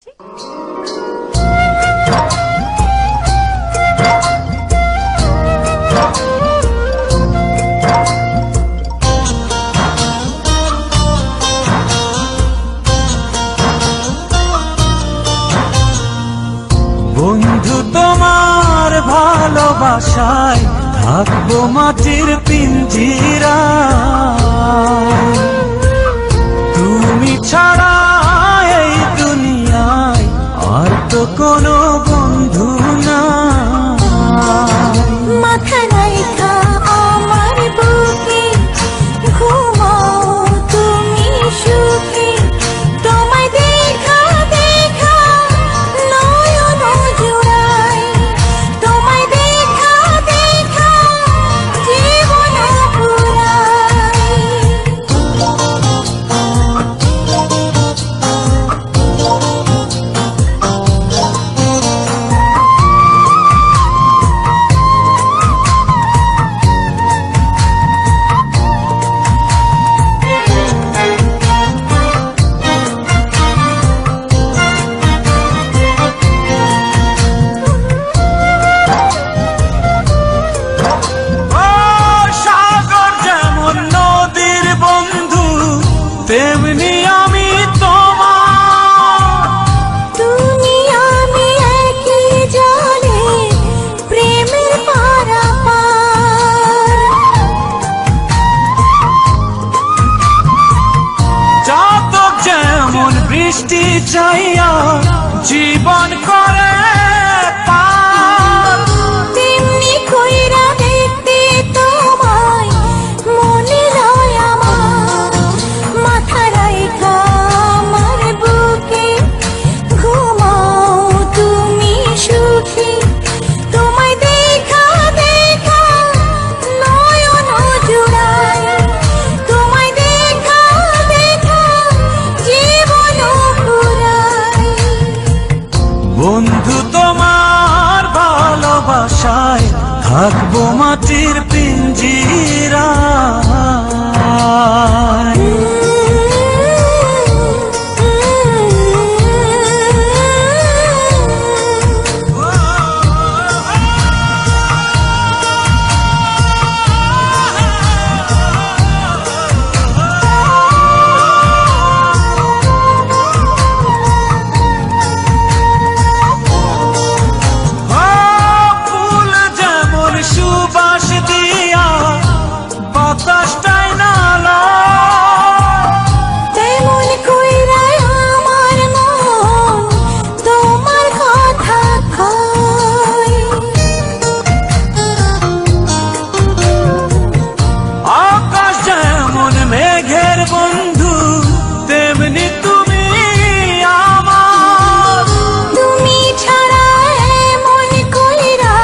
বন্ধু তোমার ভালোবাসায় থাকবো মাটির পিঞ্জিরা, তুমি ছাড়া এই দুনিয়ায় আর তো কোনো বন্ধু না। মাথা রাইখা আমার বুকে ঘুমাও তুমি সুখে, তোমায় দেখা দেখা নয়ন জুড়াই, তোমায় দেখা দেখা জীবন পুরাই। তেমনি আমি তোমার, তুমি আমি একই জলে প্রেমের পারাপার। চাতক যেমন বৃষ্টি চাইয়া জীবন করে পার, তেমনি কইরা দেখতে তোমায় মনে লয় আমার। মাথা রাইখা আমার বুকে ঘুমাও তুমি সুখী, তোমায় দেখা দেখা নয়ন জুড়াই, তোমায় দেখা দেখা জীবন পুরাই। বন্ধু তোমার ভালোবাসায় থাকবো মাটির পিঞ্জিরা। ফুল যেমন সুবাস দিয়া বাতাসটাই নালা, তেমন কইরা আমার মন তোমার কথা কয়। আকাশ যেমন মেঘের বন্ধু তেমনি তুমি আমার, তুমি ছাড়া এমন কইরা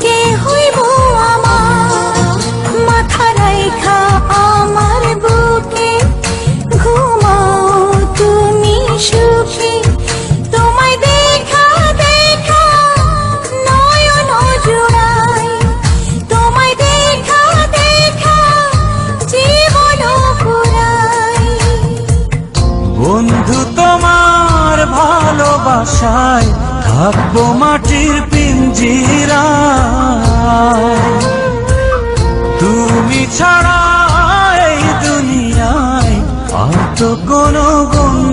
কে হইব আমার। মাথা রাইখা আমার বুকে ঘুমাও তুমি সুখী, তোমায় দেখা দেখা নয়ন জুড়াই, তোমায় দেখা দেখা জীবন পুরাই। বন্ধু তোমার ভালোবাসায় থাকবো মাটির পিঞ্জিরা, তুমি ছাড়া এই দুনিয়ায় আর তো কোনো বন্ধু